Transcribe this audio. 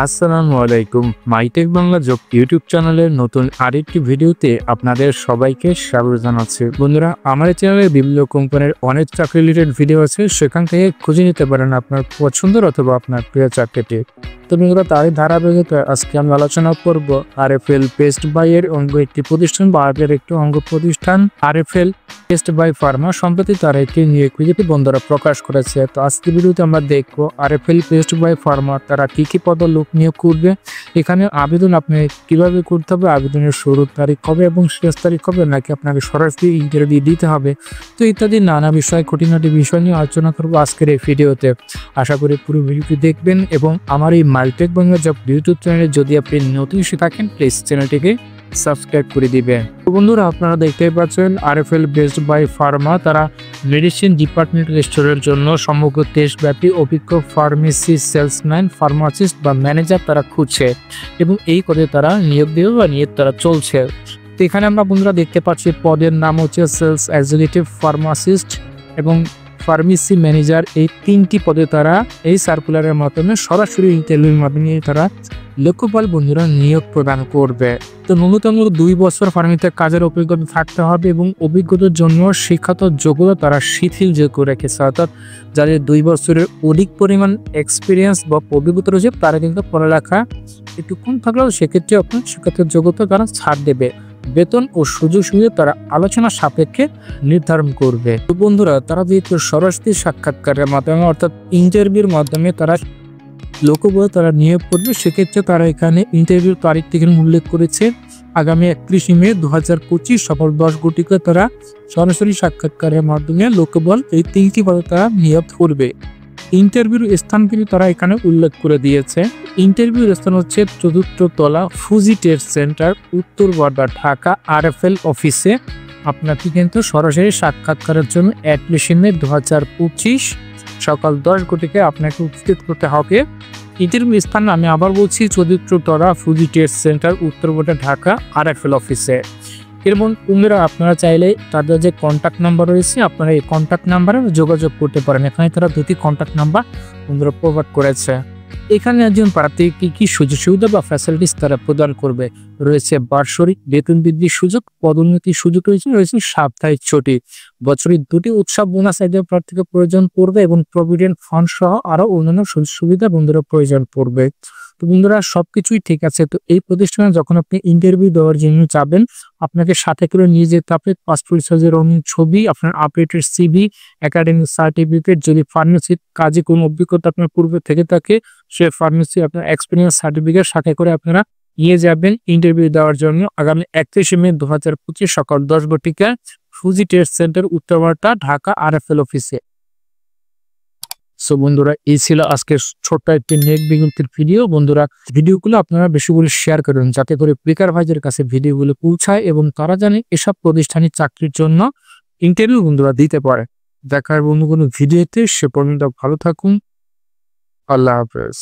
আসসালামু আলাইকুম। MyTech Bangla job YouTube চ্যানেলের নতুন আরেকটি ভিডিওতে আপনাদের সবাইকে স্বাগত জানাচ্ছি। বন্ধুরা, আমার এই চ্যানেলে বিভিন্ন কোম্পানির অনেক চাকরি রিলেটেড ভিডিও আছে, সেখান থেকে খুঁজে নিতে পারেন আপনার পছন্দের অথবা আপনার প্রিয় চাকরিটি। তো বন্ধুরা, তারই ধারাবাহিকতায় আজকে আমি আলোচনা করব আরএফএল পেস্ট বাইয়ের অঙ্গ একটি প্রতিষ্ঠান বা আরএফএল একটি অঙ্গ প্রতিষ্ঠান আরএফএল পেস্ট বাই ফার্মা সম্প্রতি তারা একটি নিয়োগ বিজ্ঞপ্তি বন্ধুরা প্রকাশ করেছে। তো আজকে ভিডিওতে আমরা দেখবো আরএফএল পেস্ট বাই ফার্মা তারা কি কি পদে লোক নিয়োগ করবে, এখানে আবেদন আপনি কিভাবে করতে হবে, আবেদনের শুরুর তারিখ কবে এবং শেষ তারিখ কবে, নাকি আপনাকে সরাসরি ইন্টারভিউ দিতে হবে, তো ইত্যাদি নানা বিষয় খুঁটিনাটি বিষয় নিয়ে আলোচনা করবো আজকের এই ভিডিওতে। আশা করি পুরো ভিডিওটি দেখবেন এবং আমার এই মাইটেক বাংলা জব ইউটিউব চ্যানেলে যদি আপনি নতুন এসে থাকেন প্লিজ চ্যানেলটিকে সাবস্ক্রাইব করে দিবেন। তো বন্ধুরা, আপনারা দেখতেই পাচ্ছেন আরএফএল বেসড বাই ফার্মা তারা মেডিসিন ডিপার্টমেন্ট রেস্টোরের জন্য সমগ্র দেশব্যাপী অভিজ্ঞ ফার্মেসি সেলসম্যান, ফার্মাসিস্ট বা ম্যানেজার তারা খুঁজছে এবং এই পদে তারা নিয়োগ দেবে বা নিয়োগ তারা চলছে। তো এখানে আমরা বন্ধুরা দেখতে পাচ্ছি পদের নাম হচ্ছে সেলস এক্সিকিউটিভ, ফার্মাসিস্ট এবং ফার্মেসি ম্যানেজার। এই তিনটি পদে তারা এই সার্কুলারের মাধ্যমে সরাসরি ইন্টারভিউর মাধ্যমে তারা লোকবল বন্ধুরা নিয়োগ প্রদান করবে। তো ন্যূনতম 2 বছর ফার্মেসিতে কাজের অভিজ্ঞতা থাকতে হবে এবং অভিজ্ঞতার জন্য শিক্ষাগত যোগ্যতা তারা শিথিলযোগ্য রেখেছে, অর্থাৎ যাদের 2 বছরের অধিক পরিমাণ এক্সপিরিয়েন্স বা অভিজ্ঞতা রয়েছে তারা কিন্তু পড়ালেখা একটু কম থাকলেও সেক্ষেত্রে আপনার শিক্ষাগত যোগ্যতা তারা ছাড় দেবে। বেতন ও সুযোগ সুবিধা তারা আলোচনা সাপেক্ষে নির্ধারণ করবে। তো বন্ধুরা, তারা যেহেতু সরাসরি সাক্ষাৎকারের মাধ্যমে অর্থাৎ ইন্টারভিউর মাধ্যমে তারা লোকবল তারা নিয়োগ করবে, সেক্ষেত্রে তারা এখানে ইন্টারভিউর তারিখ থেকে উল্লেখ করেছে আগামী 31 মে 2025 সকাল 10 ঘটিকায় তারা সরাসরি সাক্ষাৎকারের মাধ্যমে লোকবল এই 3টি পদে তারা নিয়োগ করবে। ইন্টারভিউর স্থান কিন্তু তারা এখানে উল্লেখ করে দিয়েছে। ইন্টারভিউর স্থান হচ্ছে 4th তলা ফুজি ট্রেড সেন্টার, উত্তর বর্ডার, ঢাকা আরএফএল অফিসে। আপনাকে কিন্তু সরাসরি সাক্ষাৎকারের জন্য 31 মে 2025 সকাল 10 ঘটিকায় আপনাকে উপস্থিত করতে হবে। ইন্টারভিউ স্থান আমি আবার বলছি 4th তলা ফুজি ট্রেড সেন্টার, উত্তর বর্ডার, ঢাকা আরএফএল অফিসে। এবং বন্ধুরা, আপনারা চাইলে তাদের যে কন্ট্যাক্ট নাম্বার রয়েছে আপনারা এই কন্ট্যাক্ট নাম্বারে যোগাযোগ করতে পারেন। এখানে তারা 2টি কন্ট্যাক্ট নাম্বার বন্ধুরা প্রোভাইড করেছে। এখানে একজন প্রার্থী কি সুযোগ সুবিধা বা ফ্যাসিলিটিস তারা প্রদান করবে, রয়েছে বার্ষিক বেতন বৃদ্ধির সুযোগ, পদোন্নতির সুযোগ রয়েছে সাপ্তাহিক ছুটি, বছরে 2টি উৎসব বোনাস একজন প্রার্থীকে প্রয়োজন পড়বে এবং প্রভিডেন্ট ফান্ড সহ আরো অন্যান্য সুযোগ সুবিধা বন্ধুরা প্রয়োজন পড়বে। তো বন্ধুরা, সবকিছুই ঠিক আছে। তো এই প্রতিষ্ঠানে যখন আপনি ইন্টারভিউ দেওয়ার জন্য যাবেন, আপনাকে সাথে করে নিয়ে যেতে হবে পাসপোর্ট সাইজের রঙিন ছবি, আপনার আপডেটেড সিভি, একাডেমিক সার্টিফিকেট, যদি ফার্মেসির কাজে কোনো অভিজ্ঞতা আপনার পূর্বে থেকে থাকে সে ফার্মেসি আপনার এক্সপিরিয়েন্স সার্টিফিকেট সাথে করে আপনারা নিয়ে যাবেন ইন্টারভিউ দেওয়ার জন্য আগামী 31 মে 2025 সকাল 10 ঘটিকায় ফুজি ট্রেড সেন্টার, উত্তরবর্ডা, ঢাকা আরএফএল অফিসে। সো বন্ধুরা, এই ছিল আজকে ছোট্ট একটি নিয়োগ বিজ্ঞপ্তির ভিডিও। বন্ধুরা, ভিডিওগুলো আপনারা বেশি করে শেয়ার করুন যাতে করে বেকার ভাইদের কাছে ভিডিওগুলো পৌঁছায় এবং তারা জানে এসব প্রতিষ্ঠানের চাকরির জন্য ইন্টারভিউ বন্ধুরা দিতে পারে। দেখার বন্ধু কোনো ভিডিওতে, সে পর্যন্ত ভালো থাকুন। আল্লাহ হাফেজ।